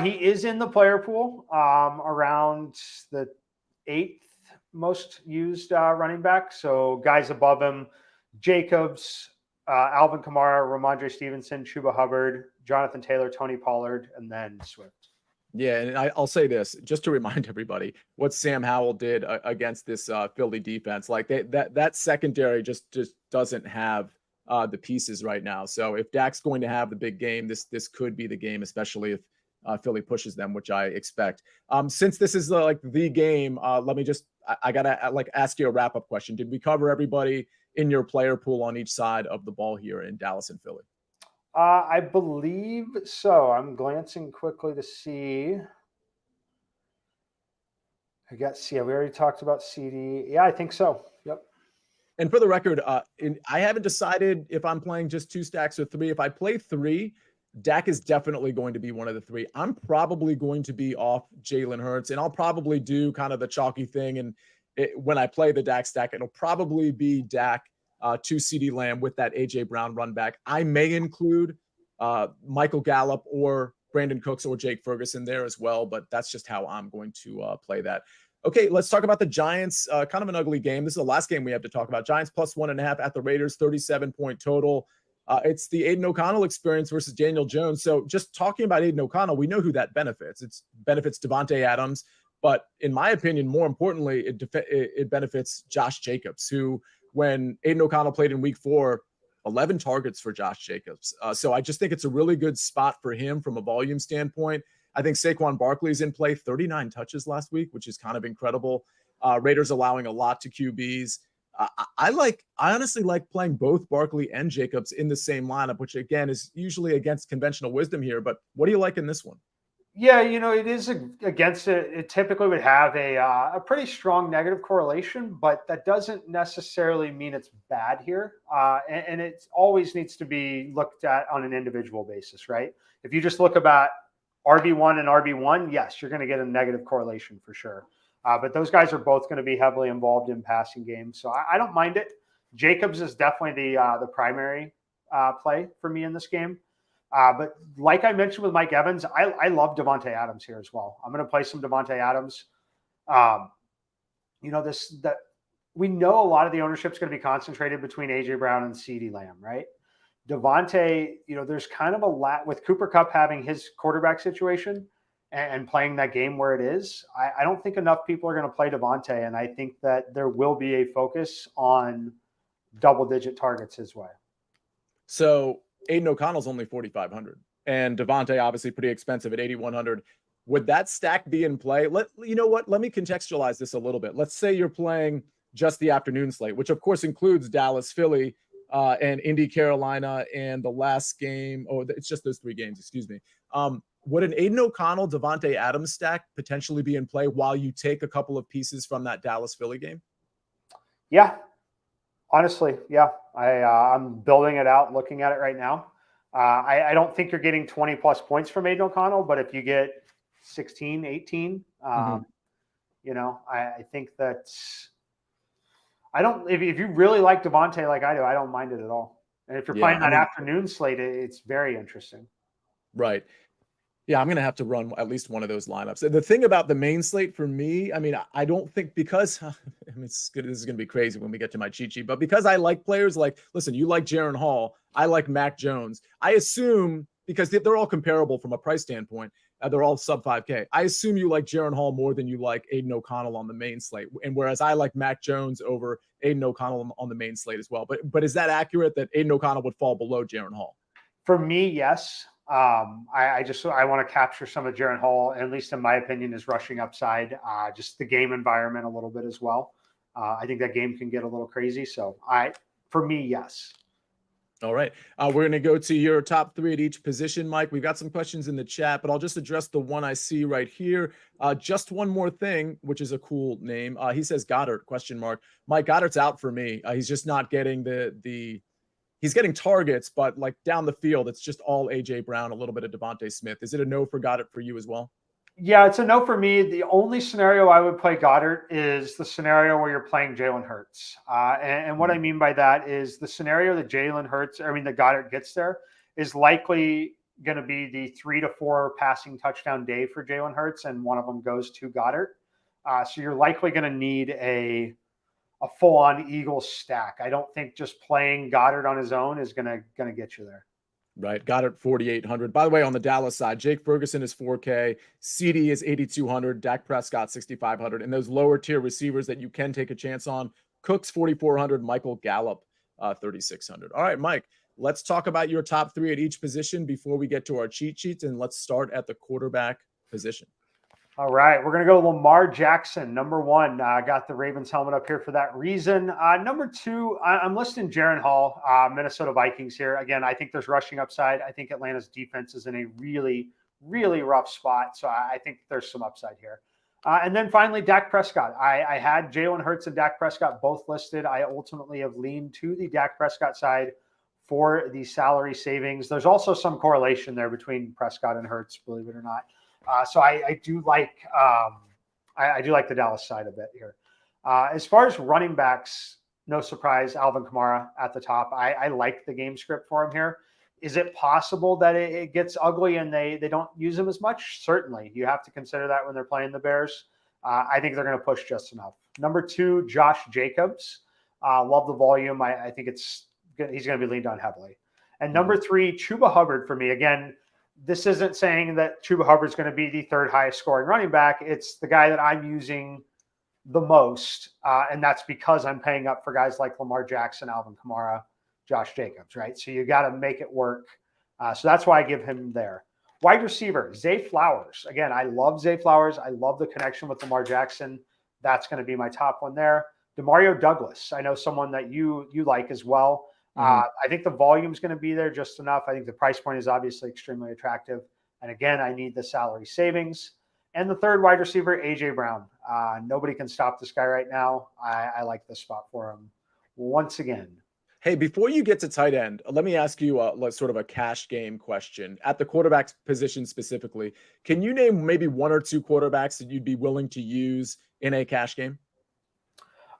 He is in the player pool around the 8th most used running back. So guys above him, Jacobs, Alvin Kamara, Ramondre Stevenson, Chuba Hubbard, Jonathan Taylor, Tony Pollard, and then Swift. Yeah, and I'll say this just to remind everybody what Sam Howell did against this Philly defense. Like that secondary just doesn't have the pieces right now. So if Dak's going to have the big game, this could be the game, especially if Philly pushes them, which I expect. Since this is like the game, let me just I gotta ask you a wrap up question. Did we cover everybody in your player pool on each side of the ball here in Dallas and Philly? I believe so. I'm glancing quickly to see. We already talked about CD. Yeah, I think so. Yep. And for the record, I haven't decided if I'm playing just 2 stacks or 3. If I play 3, Dak is definitely going to be one of the 3. I'm probably going to be off Jalen Hurts, and I'll probably do kind of the chalky thing. And when I play the Dak stack, it'll probably be Dak to CeeDee Lamb with that A.J. Brown run back. I may include Michael Gallup or Brandon Cooks or Jake Ferguson there as well, but that's just how I'm going to play that. Okay, let's talk about the Giants. Kind of an ugly game. This is the last game we have to talk about. Giants plus 1.5 at the Raiders, 37-point total. It's the Aiden O'Connell experience versus Daniel Jones. So just talking about Aiden O'Connell, we know who that benefits. It benefits Devontae Adams, but in my opinion, more importantly, it benefits Josh Jacobs, who when Aiden O'Connell played in week 4, 11 targets for Josh Jacobs. So I just think it's a really good spot for him from a volume standpoint. I think Saquon Barkley's in play, 39 touches last week, which is kind of incredible. Raiders allowing a lot to QBs. I honestly like playing both Barkley and Jacobs in the same lineup, which again is usually against conventional wisdom here. But what do you like in this one? Yeah, it is against it. It typically would have a pretty strong negative correlation, but that doesn't necessarily mean it's bad here. And it always needs to be looked at on an individual basis, right? If you just look about RB1 and RB1, yes, you're going to get a negative correlation for sure. But those guys are both going to be heavily involved in passing games, so I don't mind it. Jacobs is definitely the primary play for me in this game. But like I mentioned with Mike Evans, I love Devontae Adams here as well. I'm going to play some Devontae Adams. We know a lot of the ownership is going to be concentrated between A.J. Brown and CeeDee Lamb, right? Devontae, there's kind of a lot with Cooper Kupp having his quarterback situation and playing that game where it is. I don't think enough people are going to play Devontae, and I think that there will be a focus on double-digit targets his way. So Aiden O'Connell's only 4,500, and Devontae obviously pretty expensive at 8,100. Would that stack be in play? You know what? Let me contextualize this a little bit. Let's say you're playing just the afternoon slate, which of course includes Dallas, Philly, and Indy, Carolina, and the last game. Oh, it's just those 3 games. Excuse me. Would an Aiden O'Connell, Devontae Adams stack potentially be in play while you take a couple of pieces from that Dallas Philly game? Yeah, honestly, yeah. I'm building it out, looking at it right now. I don't think you're getting 20 plus points from Aiden O'Connell, but if you get 16, 18, I think that's. If you really like Devontae like I do, I don't mind it at all. And if you're Yeah, playing I that mean, afternoon slate, it's very interesting. right. Yeah, I'm going to have to run at least one of those lineups. The thing about the main slate for me, I mean, I don't think because I mean, this is going to be crazy when we get to my cheat sheet, but because I like players like, listen, you like Jaron Hall, I like Mac Jones. I assume because they're all comparable from a price standpoint, they're all sub 5K. I assume you like Jaron Hall more than you like Aiden O'Connell on the main slate, and whereas I like Mac Jones over Aiden O'Connell on the main slate as well. But is that accurate that Aiden O'Connell would fall below Jaron Hall? For me, yes. I want to capture some of Jaron Hall, at least in my opinion, his rushing upside, just the game environment a little bit as well. I think that game can get a little crazy. So for me, yes. All right. We're going to go to your top three at each position, Mike. We've got some questions in the chat, but I'll just address the one I see right here. Just one more thing, which is a cool name. He says Goddard, ? Mike, Goddard's out for me. He's just not getting he's getting targets, but like down the field, it's just all AJ Brown, a little bit of Devontae Smith. Is it a no for Goddard for you as well? Yeah, it's a no for me. The only scenario I would play Goddard is the scenario where you're playing Jalen Hurts. And what I mean by that is the scenario that that Goddard gets there is likely going to be the 3 to 4 passing touchdown day for Jalen Hurts, and one of them goes to Goddard. So you're likely going to need a full-on Eagles stack. I don't think just playing Goddard on his own is going to get you there. Right. Goddard 4,800. By the way, on the Dallas side, Jake Ferguson is 4K, CD is 8,200, Dak Prescott 6,500, and those lower tier receivers that you can take a chance on, Cooks 4,400, Michael Gallup 3,600. All right, Mike, let's talk about your top three at each position before we get to our cheat sheets, and let's start at the quarterback position. All right, we're going to go Lamar Jackson, number one. I got the Ravens helmet up here for that reason. Number two, I'm listing Jaron Hall, Minnesota Vikings here. Again, I think there's rushing upside. I think Atlanta's defense is in a really, really rough spot, so I think there's some upside here. And then finally, Dak Prescott. I had Jalen Hurts and Dak Prescott both listed. I ultimately have leaned to the Dak Prescott side for the salary savings. There's also some correlation there between Prescott and Hurts, believe it or not. So I do like the Dallas side a bit here. As far as running backs, no surprise, Alvin Kamara at the top. I like the game script for him here. Is it possible that it gets ugly and they don't use him as much? Certainly. You have to consider that when they're playing the Bears. I think they're going to push just enough. Number two, Josh Jacobs. Love the volume. I think he's going to be leaned on heavily. And number three, Chuba Hubbard for me. Again, this isn't saying that Chuba Hubbard's going to be the third highest scoring running back. It's the guy that I'm using the most, and that's because I'm paying up for guys like Lamar Jackson, Alvin Kamara, Josh Jacobs, right? So you got to make it work. So that's why I give him there. Wide receiver, Zay Flowers. Again, I love Zay Flowers. I love the connection with Lamar Jackson. That's going to be my top one there. Demario Douglas. I know someone that you like as well. I think the volume is going to be there just enough. I think the price point is obviously extremely attractive. And again, I need the salary savings. And the third wide receiver, AJ Brown. Nobody can stop this guy right now. I like this spot for him once again. Hey, before you get to tight end, let me ask you sort of a cash game question. At the quarterback position specifically, can you name maybe one or two quarterbacks that you'd be willing to use in a cash game?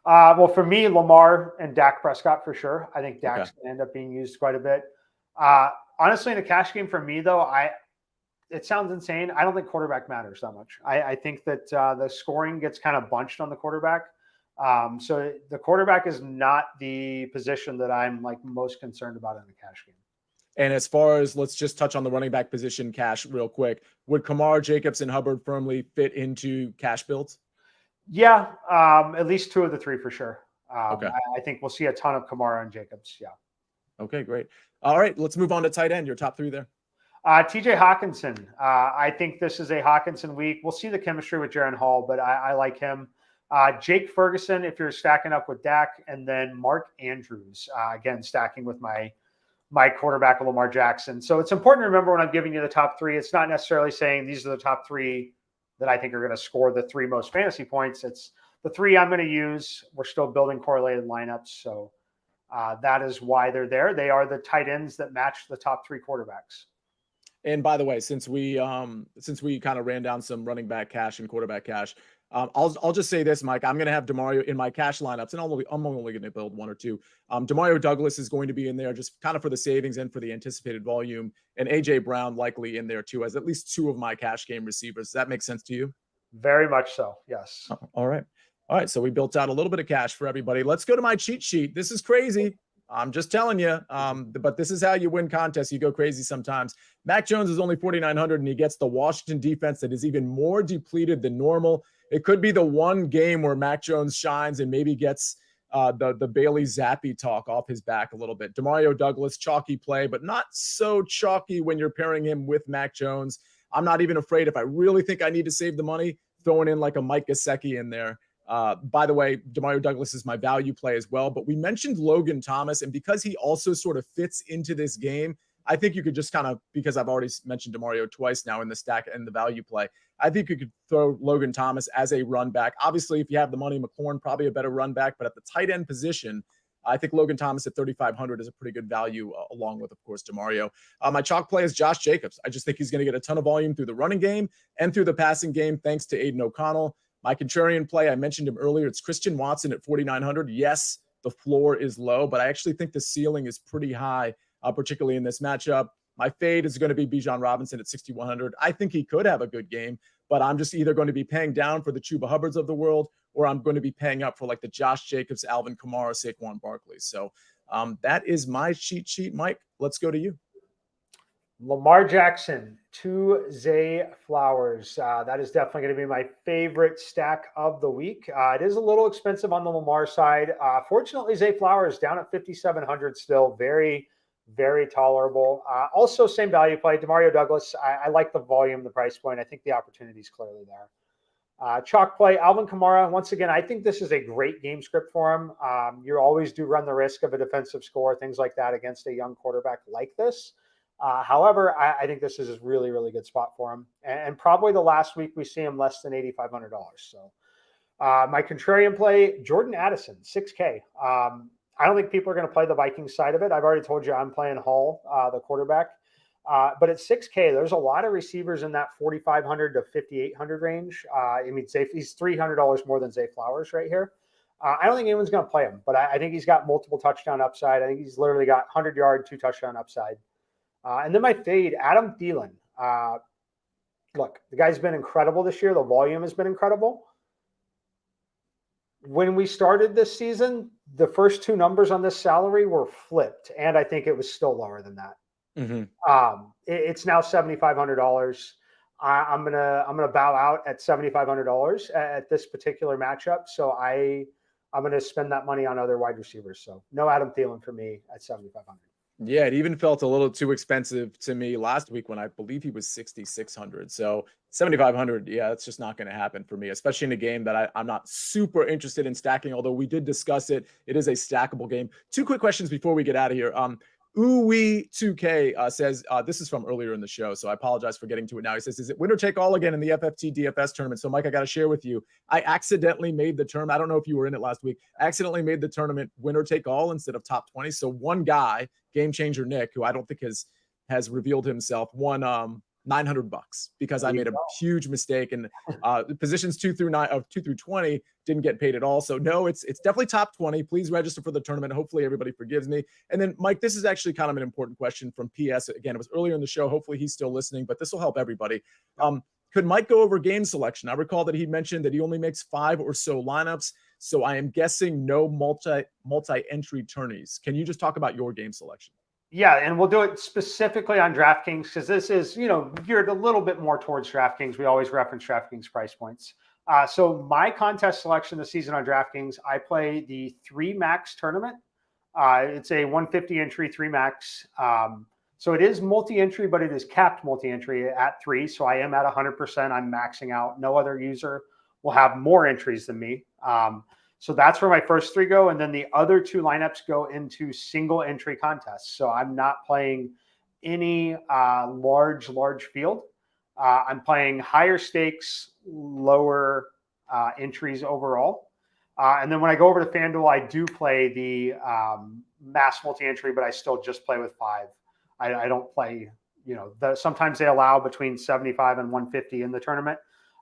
Well, for me, Lamar and Dak Prescott for sure. I think Dak's going to end up being used quite a bit. Honestly, in a cash game for me, though, it sounds insane. I don't think quarterback matters that much. I think that the scoring gets kind of bunched on the quarterback. So the quarterback is not the position that I'm like most concerned about in the cash game. And as far as, let's just touch on the running back position cash real quick. Would Kamara, Jacobs, and Hubbard firmly fit into cash builds? Yeah, at least two of the three for sure. Okay. I think we'll see a ton of Kamara and Jacobs. Yeah. Okay, great. All right, let's move on to tight end. Your top three there. TJ Hawkinson. I think this is a Hawkinson week. We'll see the chemistry with Jaron Hall, but I like him. Jake Ferguson, if you're stacking up with Dak, and then Mark Andrews, again, stacking with my quarterback, Lamar Jackson. So it's important to remember when I'm giving you the top three, it's not necessarily saying these are the top three that I think are going to score the three most fantasy points. It's the three I'm going to use. We're still building correlated lineups. So that is why they're there. They are the tight ends that match the top three quarterbacks. And by the way, since we kind of ran down some running back cash and quarterback cash, I'll just say this, Mike. I'm going to have DeMario in my cash lineups, and I'm only going to build one or two. DeMario Douglas is going to be in there just kind of for the savings and for the anticipated volume, and AJ Brown likely in there too, as at least two of my cash game receivers. Does that make sense to you? Very much so. Yes. All right. So we built out a little bit of cash for everybody. Let's go to my cheat sheet. This is crazy. I'm just telling you. But this is how you win contests. You go crazy sometimes. Mac Jones is only 4,900, and he gets the Washington defense that is even more depleted than normal. It could be the one game where Mac Jones shines and maybe gets the Bailey Zappi talk off his back a little bit. DeMario Douglas, chalky play, but not so chalky when you're pairing him with Mac Jones. I'm not even afraid if I really think I need to save the money, throwing in like a Mike Gesicki in there. By the way, DeMario Douglas is my value play as well, but we mentioned Logan Thomas, and because he also sort of fits into this game, I think you could just kind of, because I've already mentioned DeMario twice now in the stack and the value play, I think you could throw Logan Thomas as a run back. Obviously, if you have the money, McClure probably a better run back, but at the tight end position, I think Logan Thomas at 3,500 is a pretty good value, along with, of course, DeMario. My chalk play is Josh Jacobs. I just think he's going to get a ton of volume through the running game and through the passing game, thanks to Aiden O'Connell. My contrarian play, I mentioned him earlier. It's Christian Watson at 4,900. Yes, the floor is low, but I actually think the ceiling is pretty high, particularly in this matchup. My fade is going to be Bijan Robinson at 6,100. I think he could have a good game, but I'm just either going to be paying down for the Chuba Hubbards of the world, or I'm going to be paying up for like the Josh Jacobs, Alvin Kamara, Saquon Barkley. So that is my cheat sheet. Mike, let's go to you. Lamar Jackson to Zay Flowers. That is definitely going to be my favorite stack of the week. It is a little expensive on the Lamar side. Fortunately, Zay Flowers down at 5,700 still. Very, very tolerable. Also, same value play. DeMario Douglas. I like the volume, the price point. I think the opportunity is clearly there. Chalk play, Alvin Kamara. Once again, I think this is a great game script for him. You always do run the risk of a defensive score, things like that against a young quarterback like this. However, I think this is a really, really good spot for him. And probably the last week we see him less than $8,500. So my contrarian play, Jordan Addison, 6K. I don't think people are going to play the Vikings side of it. I've already told you I'm playing Hall, the quarterback. But at 6K, there's a lot of receivers in that 4,500 to 5,800 range. I mean, he's $300 more than Zay Flowers right here. I don't think anyone's going to play him, but I think he's got multiple touchdown upside. I think he's literally got 100-yard, 2-touchdown upside. And then my fade, Adam Thielen. Look, the guy's been incredible this year. The volume has been incredible. When we started this season, the first two numbers on this salary were flipped, and I think it was still lower than that. Mm-hmm. It's now $7,500. I'm gonna bow out at $7,500 at this particular matchup. So I'm gonna spend that money on other wide receivers. So no Adam Thielen for me at $7,500. Yeah, it even felt a little too expensive to me last week when I believe he was 6,600. So 7,500, yeah, that's just not going to happen for me, especially in a game that I'm not super interested in stacking, although we did discuss it. It is a stackable game. Two quick questions before we get out of here. Ooey2K says, this is from earlier in the show, so I apologize for getting to it now. He says, is it winner take all again in the FFT DFS tournament? So, Mike, I got to share with you. I accidentally made the tournament. I don't know if you were in it last week. I accidentally made the tournament winner take all instead of top 20. So one guy, Game Changer Nick, who I don't think has revealed himself, won $900 because I made a huge mistake, and positions 2 through 20 didn't get paid at all. So no, it's definitely top 20. Please register for the tournament. Hopefully everybody forgives me. And then Mike, this is actually kind of an important question from PS. Again, it was earlier in the show. Hopefully he's still listening, but this will help everybody. Could Mike go over game selection? I recall that he mentioned that he only makes 5 or so lineups. So I am guessing no multi-entry tourneys. Can you just talk about your game selection? Yeah, and we'll do it specifically on DraftKings because this is, geared a little bit more towards DraftKings. We always reference DraftKings price points. So my contest selection this season on DraftKings, I play the 3 max tournament. It's a 150 entry 3 max. So it is multi-entry, but it is capped multi-entry at 3. So I am at 100%. I'm maxing out. No other user will have more entries than me. So that's where my first 3 go. And then the other 2 lineups go into single entry contests. So I'm not playing any large field. I'm playing higher stakes, lower entries overall. And then when I go over to FanDuel, I do play the mass multi-entry, but I still just play with 5. I don't play, sometimes they allow between 75 and 150 in the tournament.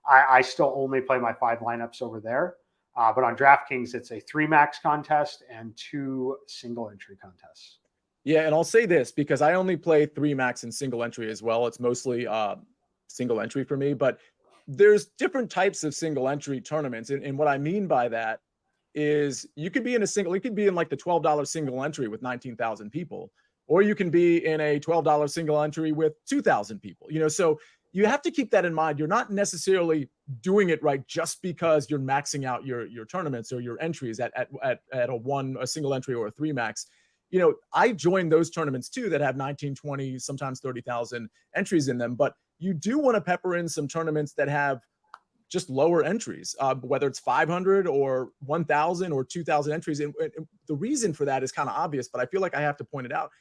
I still only play my 5 lineups over there. But on DraftKings, it's a 3 max contest and 2 single entry contests. Yeah, and I'll say this because I only play 3 max and single entry as well. It's mostly single entry for me, but there's different types of single entry tournaments. And what I mean by that is you could be in like the $12 single entry with 19,000 people, or you can be in a $12 single entry with 2,000 people, so you have to keep that in mind. You're not necessarily doing it right just because you're maxing out your tournaments or your entries at a single entry or a 3 max. I join those tournaments too that have 19, 20, sometimes 30,000 entries in them, but you do want to pepper in some tournaments that have just lower entries, whether it's 500 or 1,000 or 2,000 entries. And the reason for that is kind of obvious, but I feel like I have to point it out.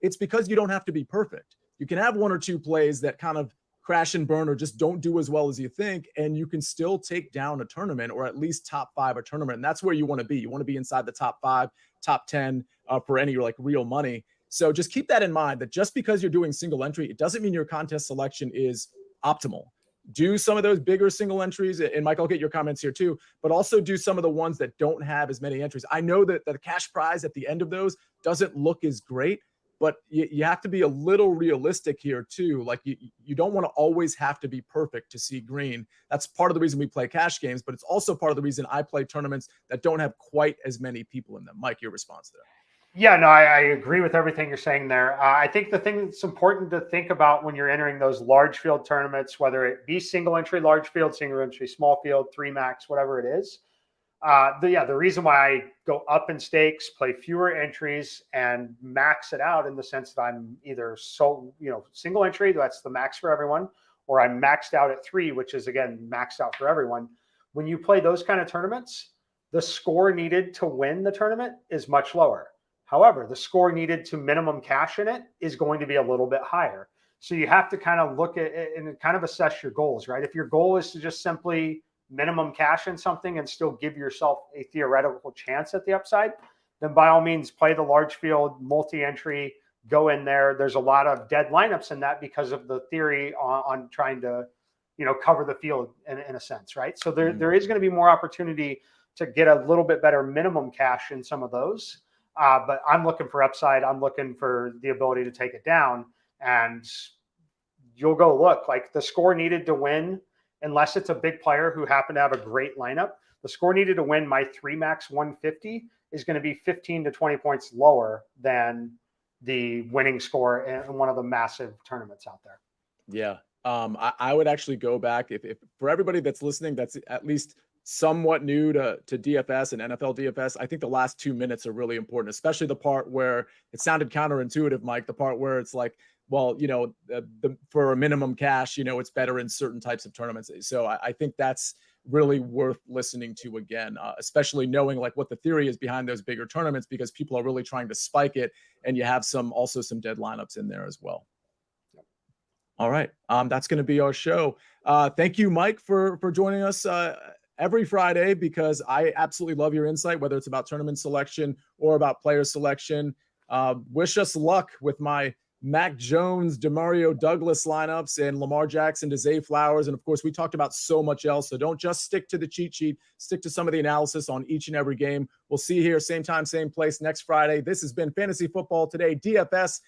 It's because you don't have to be perfect. You can have 1 or 2 plays that kind of crash and burn or just don't do as well as you think, and you can still take down a tournament or at least top 5 a tournament. And that's where you want to be. You want to be inside the top 5, top 10 for any like real money. So just keep that in mind, that just because you're doing single entry, it doesn't mean your contest selection is optimal. Do some of those bigger single entries, and Mike, I'll get your comments here too, but also do some of the ones that don't have as many entries. I know that the cash prize at the end of those doesn't look as great, but you have to be a little realistic here too. Like you don't want to always have to be perfect to see green. That's part of the reason we play cash games, but it's also part of the reason I play tournaments that don't have quite as many people in them. Mike, your response to that? Yeah, no, I agree with everything you're saying there. I think the thing that's important to think about when you're entering those large field tournaments, whether it be single entry, large field, single entry, small field, 3 max, whatever it is, the reason why I go up in stakes, play fewer entries, and max it out in the sense that I'm either single entry, that's the max for everyone, or I'm maxed out at 3, which is again maxed out for everyone. When you play those kind of tournaments, the score needed to win the tournament is much lower. However, the score needed to minimum cash in it is going to be a little bit higher. So you have to kind of look at it and kind of assess your goals, right? If your goal is to just simply minimum cash in something and still give yourself a theoretical chance at the upside, then by all means play the large field, multi-entry, go in there. There's a lot of dead lineups in that because of the theory on trying to, cover the field in a sense, right? So there is going to be more opportunity to get a little bit better minimum cash in some of those. But I'm looking for upside. I'm looking for the ability to take it down, and you'll go look like the score needed to win, unless it's a big player who happened to have a great lineup. The score needed to win my 3 max 150 is going to be 15 to 20 points lower than the winning score in one of the massive tournaments out there. Yeah. I would actually go back if for everybody that's listening, that's at least somewhat new to DFS and NFL DFS. I think the last 2 minutes are really important, especially the part where it sounded counterintuitive, Mike, the part where it's like, well, for a minimum cash, it's better in certain types of tournaments. So I think that's really worth listening to again, especially knowing like what the theory is behind those bigger tournaments, because people are really trying to spike it, and you have some dead lineups in there as well. All right. That's going to be our show. Thank you, Mike, for joining us every Friday, because I absolutely love your insight, whether it's about tournament selection or about player selection. Wish us luck with my Mac Jones, Demario Douglas lineups, and Lamar Jackson to Zay Flowers. And of course, we talked about so much else. So don't just stick to the cheat sheet, stick to some of the analysis on each and every game. We'll see you here, same time, same place next Friday. This has been Fantasy Football Today, DFS